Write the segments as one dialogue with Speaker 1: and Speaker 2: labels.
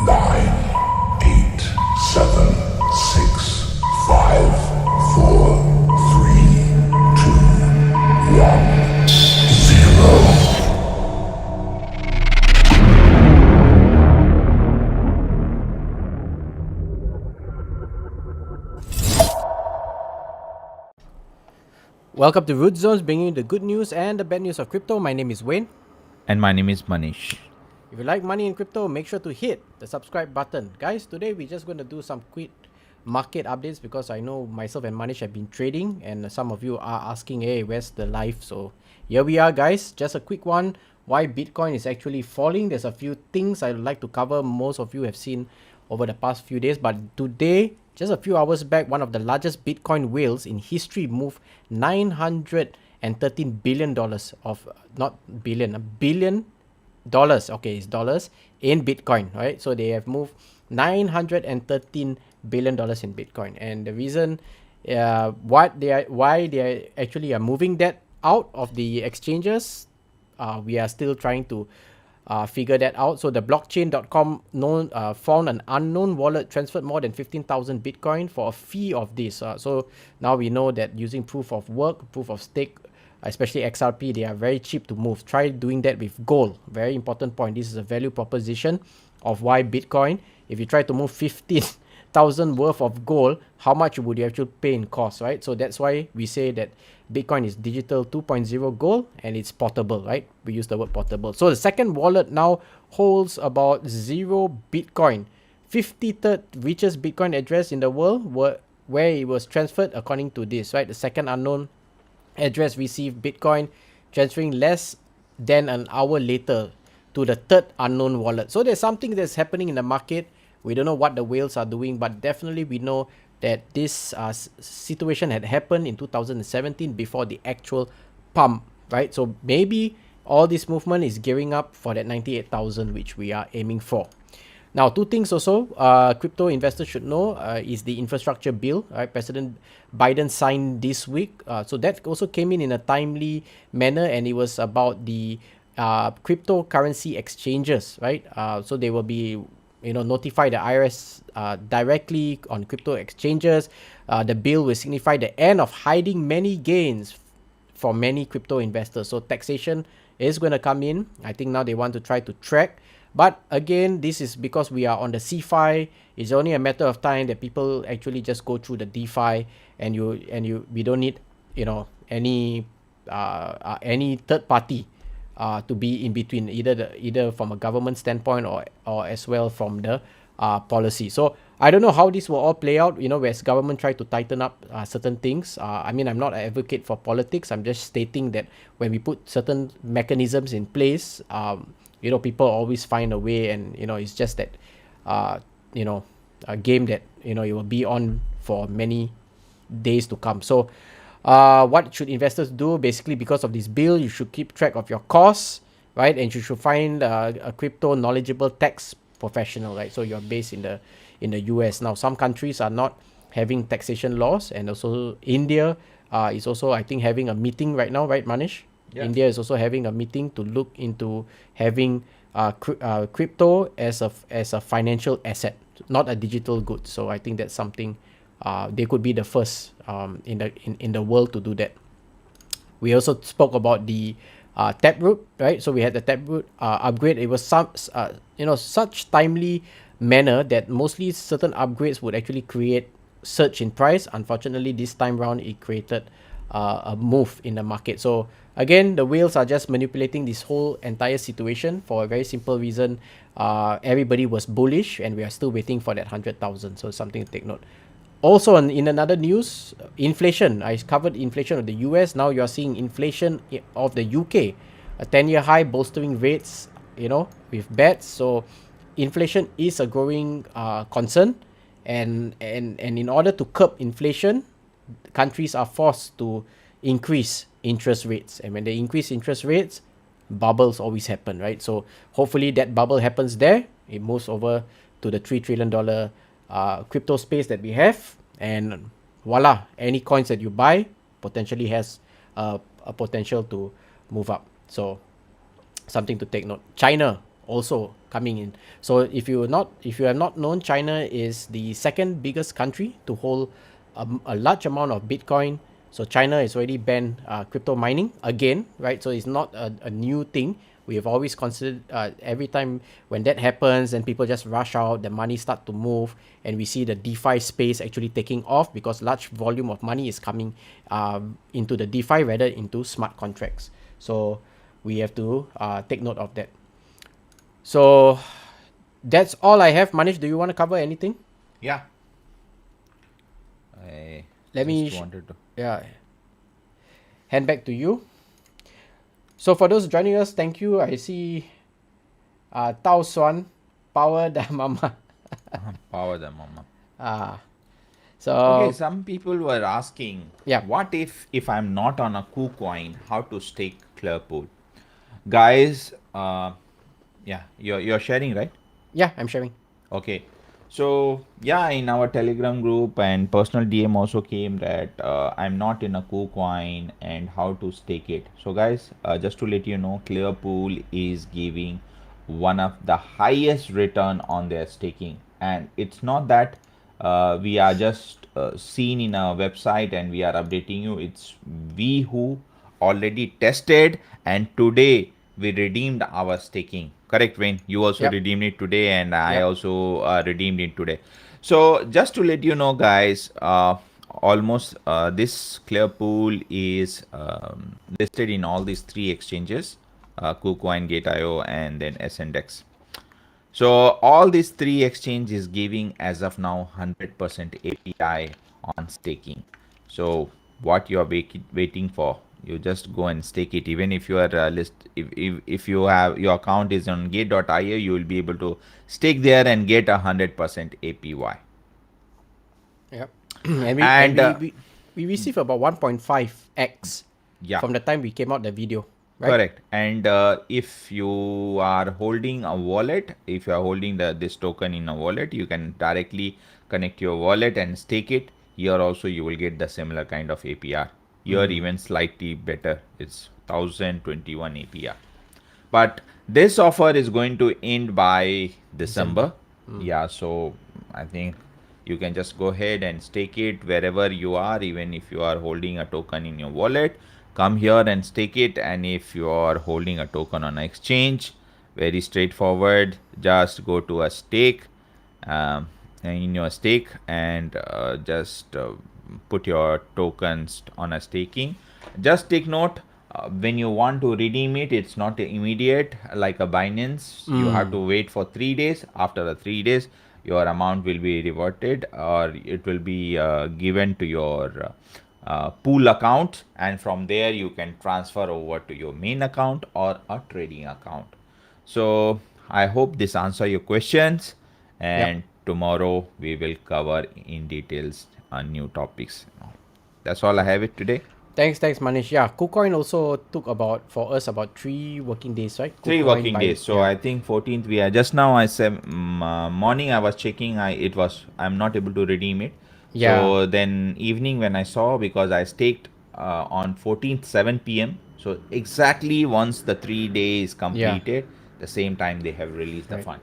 Speaker 1: nine, eight, seven, six, five, four, three, two, one, zero.
Speaker 2: Welcome to Rootzones, bringing you the good news and the bad news of crypto. My name is Wayne.
Speaker 3: And my name is Manish.
Speaker 2: If you like money in crypto, make sure to hit the subscribe button. Guys, today we're just going to do some quick market updates because I know myself and Manish have been trading and some of you are asking, hey, where's the live? So here we are, guys. Just a quick one. Why Bitcoin is actually falling. There's a few things I'd like to cover. Most of you have seen over the past few days, but today, just a few hours back, one of the largest Bitcoin whales in history moved $913 billion of, not billion, $1 billion. Okay, it's dollars in Bitcoin, right? So they have moved $913 billion in Bitcoin, and the reason why they actually are moving that out of the exchanges, we are still trying to figure that out. So the blockchain.com found an unknown wallet transferred more than 15,000 Bitcoin for a fee of this. So now we know that using proof of work, proof of stake, especially XRP, they are very cheap to move. Try doing that with gold. Very important point. This is a value proposition of why Bitcoin. If you try to move 15,000 worth of gold, how much would you actually pay in cost, right? So that's why we say that Bitcoin is digital 2.0 gold and it's portable, right? We use the word portable. So the second wallet now holds about 0 Bitcoin. 53rd richest Bitcoin address in the world where it was transferred according to this, right? The second unknown address received Bitcoin, transferring less than an hour later to the third unknown wallet. So there's something that's happening in the market. We don't know what the whales are doing, but definitely we know that this situation had happened in 2017 before the actual pump, right? So maybe all this movement is gearing up for that 98,000, which we are aiming for. Now, two things also crypto investors should know is the infrastructure bill, right? President Biden signed this week. So that also came in a timely manner, and it was about the cryptocurrency exchanges, right? So they will be, notify the IRS directly on crypto exchanges. The bill will signify the end of hiding many gains for many crypto investors. So taxation is going to come in. I think now they want to try to track. But again, this is because we are on the CeFi. It's only a matter of time that people actually just go through the DeFi, and we don't need any third party to be in between, either from a government standpoint or as well from the policy. So I don't know how this will all play out. As government try to tighten up certain things. I'm not an advocate for politics. I'm just stating that when we put certain mechanisms in place, people always find a way, and it's just that a game that it will be on for many days to come. So what should investors do? Basically, because of this bill, you should keep track of your costs, right? And you should find a crypto knowledgeable tax professional, right? So you're based in the US. Now some countries are not having taxation laws, and also India is also, I think, having a meeting right now, right, Manish? Yeah. India is also having a meeting to look into having crypto as a financial asset, not a digital good. So I think that's something they could be the first in the world to do that. We also spoke about the Taproot, right? So we had the Taproot upgrade. It was such timely manner that mostly certain upgrades would actually create surge in price. Unfortunately, this time round it created a move in the market. So again, the whales are just manipulating this whole entire situation for a very simple reason. Everybody was bullish, and we are still waiting for that 100,000. So something to take note. Also, in another news, inflation. I covered inflation of the US. Now you're seeing inflation of the UK, a 10-year high, bolstering rates, with bets. So inflation is a growing concern, and in order to curb inflation, countries are forced to increase interest rates, and when they increase interest rates, bubbles always happen, right? So hopefully that bubble happens there. It moves over to the $3 trillion crypto space that we have, and voila, any coins that you buy potentially has a potential to move up. So something to take note. China also coming in. So if you have not known, China is the second biggest country to hold a large amount of Bitcoin. So China is already banned crypto mining again, right? So it's not a new thing. We have always considered every time when that happens and people just rush out, the money start to move, and we see the DeFi space actually taking off because large volume of money is coming into the DeFi rather into smart contracts. So we have to take note of that. So that's all I have. Manish, do you want to cover anything?
Speaker 3: Yeah. I
Speaker 2: Let me
Speaker 3: wanted to.
Speaker 2: hand back to you. So for those joining us, thank you. I see Tao Suan, Power the Mama.
Speaker 3: Power the mama.
Speaker 2: So
Speaker 3: Okay, some people were asking,
Speaker 2: Yeah.
Speaker 3: what if I'm not on a KuCoin, how to stake Clearpool? Guys, yeah, you're sharing, right?
Speaker 2: yeah, I'm sharing.
Speaker 3: Okay. So yeah, in our Telegram group and personal DM also came that I'm not in a KuCoin and how to stake it. So guys, just to let you know, Clearpool is giving one of the highest return on their staking, and it's not that we are just seen in our website and we are updating you. It's we who already tested, and today we redeemed our staking. Correct, Wayne? You also
Speaker 2: Yep.
Speaker 3: redeemed it today, and I
Speaker 2: Yep.
Speaker 3: also redeemed it today. So just to let you know, guys, almost this Clearpool is listed in all these three exchanges: KuCoin, Gate.io, and then SNDEX. So all these three exchanges giving as of now 100% API on staking. So what you are waiting for? You just go and stake it. Even if you are if you have your account is on Gate.io, you will be able to stake there and get 100% APY.
Speaker 2: Yep. and we and
Speaker 3: And
Speaker 2: we, we we receive about 1.5x
Speaker 3: yeah,
Speaker 2: from the time we came out the video, right?
Speaker 3: correct. And if you are holding a wallet, if you are holding this token in a wallet, you can directly connect your wallet and stake it. Here also you will get the similar kind of APR. Here even slightly better. It's 1021 APR. But this offer is going to end by December. Yeah, so I think you can just go ahead and stake it wherever you are, even if you are holding a token in your wallet. Come here and stake it. And if you are holding a token on an exchange, very straightforward. Just go to a stake, um, in your stake, and just put your tokens on a staking. Just take note, when you want to redeem it, it's not immediate like a Binance. You have to wait for 3 days. After the 3 days, your amount will be reverted, or it will be given to your pool account, and from there you can transfer over to your main account or a trading account. So I hope this answer your questions,
Speaker 2: Yep.
Speaker 3: and tomorrow we will cover in details on new topics. That's all I have it today.
Speaker 2: Thanks, Manish. Yeah, KuCoin also took for us about 3 working days, right?
Speaker 3: Three
Speaker 2: KuCoin
Speaker 3: working
Speaker 2: by
Speaker 3: days. So I think 14th we are just now. I said morning I was checking. I'm not able to redeem it.
Speaker 2: Yeah.
Speaker 3: So then evening when I saw, because I staked on 14th 7 p.m. So exactly once the 3 days
Speaker 2: Yeah.
Speaker 3: completed, the same time they have released the
Speaker 2: Right.
Speaker 3: fund.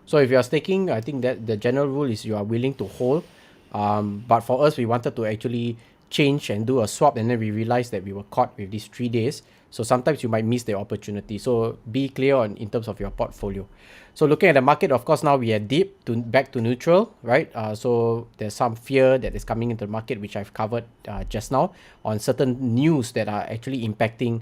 Speaker 2: So if you are staking, I think that the general rule is you are willing to hold. But for us, we wanted to actually change and do a swap, and then we realized that we were caught with these 3 days. So sometimes you might miss the opportunity. So be clear in terms of your portfolio. So looking at the market, of course, now we are back to neutral, right? So there's some fear that is coming into the market, which I've covered just now on certain news that are actually impacting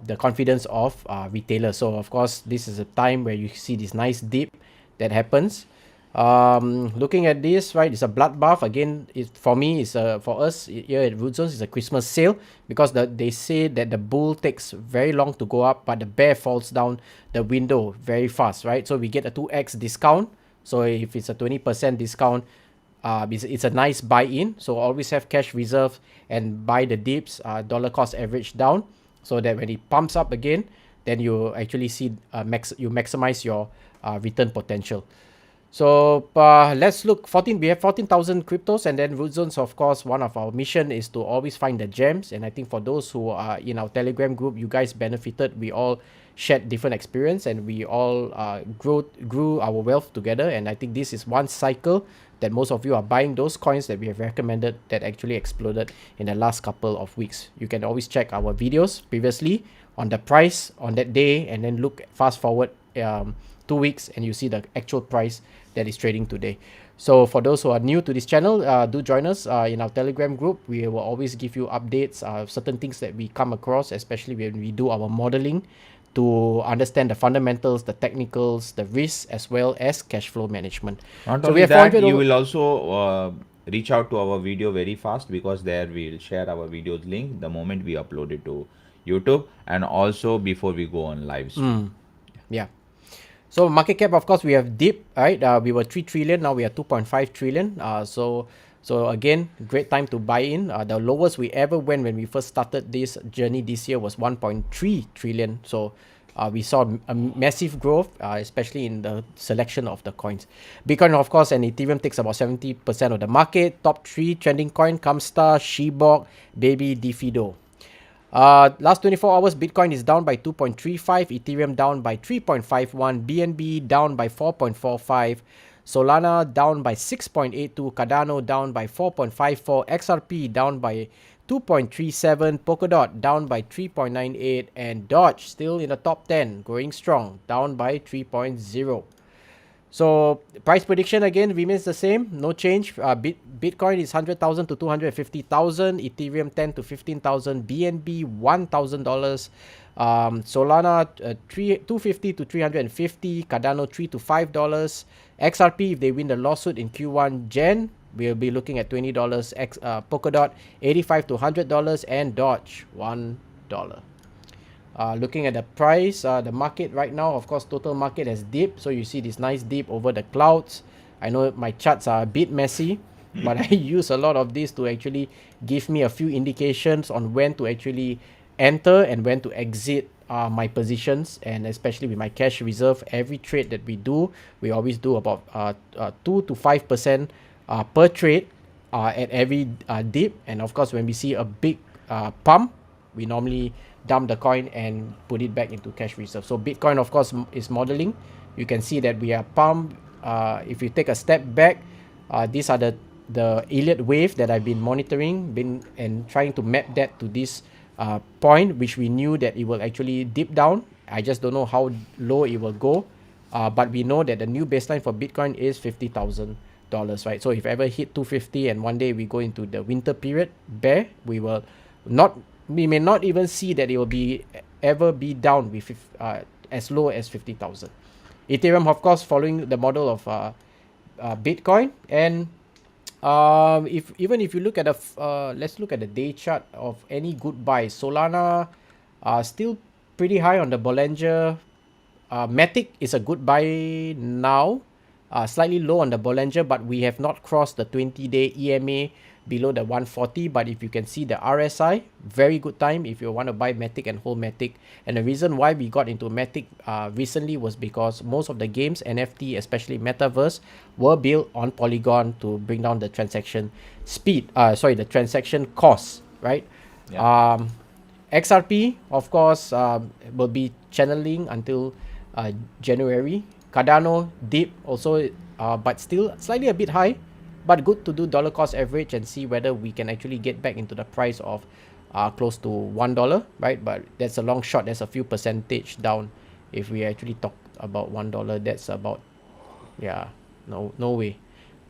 Speaker 2: the confidence of retailers. So of course, this is a time where you see this nice dip that happens. Looking at this, right, it's a bloodbath again. For me, for us here at Rootzones, it's a Christmas sale because they say that the bull takes very long to go up, but the bear falls down the window very fast, right? So we get a 2x discount. So if it's a 20% discount, it's a nice buy-in. So always have cash reserve and buy the dips, dollar cost average down, so that when it pumps up again, then you actually see you maximize your return potential. So let's look. We have 14,000 cryptos, and then Rootzones, of course, one of our mission is to always find the gems. And I think for those who are in our Telegram group, you guys benefited. We all shared different experience, and we all grew our wealth together. And I think this is one cycle that most of you are buying those coins that we have recommended that actually exploded in the last couple of weeks. You can always check our videos previously on the price on that day, and then look fast forward 2 weeks, and you see the actual price that is trading today. So for those who are new to this channel, do join us in our Telegram group. We will always give you updates, certain things that we come across, especially when we do our modeling, to understand the fundamentals, the technicals, the risks, as well as cash flow management.
Speaker 3: Not
Speaker 2: So we
Speaker 3: only
Speaker 2: have
Speaker 3: that,
Speaker 2: 400
Speaker 3: you
Speaker 2: over.
Speaker 3: will also reach out to our video very fast, because there we'll share our videos link the moment we upload it to YouTube, and also before we go on live stream.
Speaker 2: Yeah. So market cap, of course, we have dipped, right? We were 3 trillion, now we are 2.5 trillion. So again, great time to buy in. The lowest we ever went when we first started this journey this year was 1.3 trillion. So we saw a massive growth, especially in the selection of the coins. Bitcoin, of course, and Ethereum takes about 70% of the market. Top 3 trending coin: Kamstar, Shibok, Baby, Difido. Last 24 hours, Bitcoin is down by 2.35, Ethereum down by 3.51, BNB down by 4.45, Solana down by 6.82, Cardano down by 4.54, XRP down by 2.37, Polkadot down by 3.98, and Doge still in the top 10, growing strong, down by 3.0. So price prediction again remains the same, no change. Bitcoin is 100,000 to 250,000, Ethereum 10 to 15,000, BNB $1,000, Solana 250 to 350, Cardano $3 to $5, XRP if they win the lawsuit in Q1 Gen, we'll be looking at $20, Polkadot $85 to $100, and Doge $1. Looking at the price, the market right now, of course, total market has dipped. So you see this nice dip over the clouds. I know my charts are a bit messy, but I use a lot of this to actually give me a few indications on when to actually enter and when to exit my positions. And especially with my cash reserve, every trade that we do, we always do about 2 to 5% per trade at every dip. And of course, when we see a big pump, we normally dump the coin and put it back into cash reserve. So Bitcoin, of course, is modeling. You can see that we are pumped. If you take a step back, these are the Elliott wave that I've been monitoring, and trying to map that to this point, which we knew that it will actually dip down. I just don't know how low it will go, but we know that the new baseline for Bitcoin is $50,000, right? So if ever hit 250 and one day we go into the winter period bear, we may not even see that it will ever be down with as low as 50,000. Ethereum, of course, following the model of Bitcoin, and if you look at let's look at the day chart of any good buys. Solana still pretty high on the Bollinger. Matic is a good buy now, slightly low on the Bollinger, but we have not crossed the 20-day EMA below the 140. But if you can see the RSI, very good time if you want to buy Matic and hold Matic. And the reason why we got into Matic recently was because most of the games, NFT, especially Metaverse, were built on Polygon to bring down the transaction speed. The transaction cost, right?
Speaker 3: Yeah.
Speaker 2: XRP, of course, will be channeling until January. Cardano dip also, but still slightly a bit high, but good to do dollar cost average and see whether we can actually get back into the price of close to $1, right? But that's a long shot. That's a few percentage down. If we actually talk about $1, that's about, no way.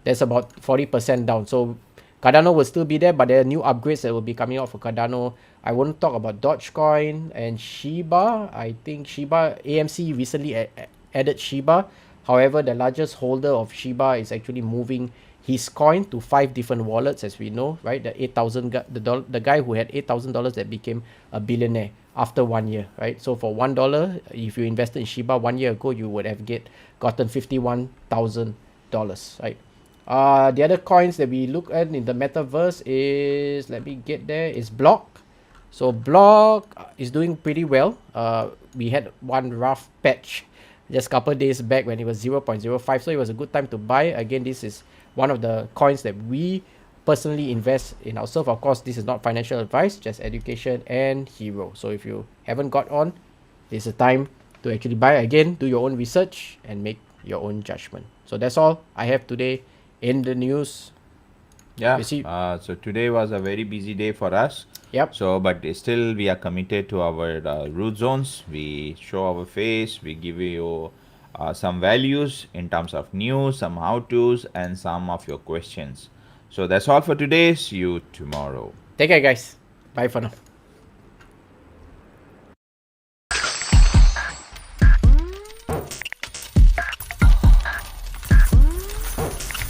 Speaker 2: That's about 40% down. So Cardano will still be there, but there are new upgrades that will be coming out for Cardano. I won't talk about Dogecoin and Shiba. I think Shiba, AMC recently added Shiba. However, the largest holder of Shiba is actually moving his coin to 5 different wallets, as we know, right? The 8,000 the guy who had $8,000 that became a billionaire after 1 year, right? So for $1, if you invested in Shiba 1 year ago, you would have gotten $51,000, right? The other coins that we look at in the metaverse is, let me get there, is Block. So Block is doing pretty well. We had one rough patch just a couple days back when it was 0.05, so it was a good time to buy. Again, this is one of the coins that we personally invest in ourselves. Of course, this is not financial advice, just education and hero. So if you haven't got on, it's a time to actually buy. Again, do your own research and make your own judgment. So that's all I have today in the news.
Speaker 3: Yeah.
Speaker 2: You see-
Speaker 3: So today was a very busy day for us.
Speaker 2: Yep.
Speaker 3: So, but still, we are committed to our root zones. We show our face. We give you some values in terms of news, some how tos, and some of your questions. So that's all for today. See you tomorrow.
Speaker 2: Take care, guys. Bye for now.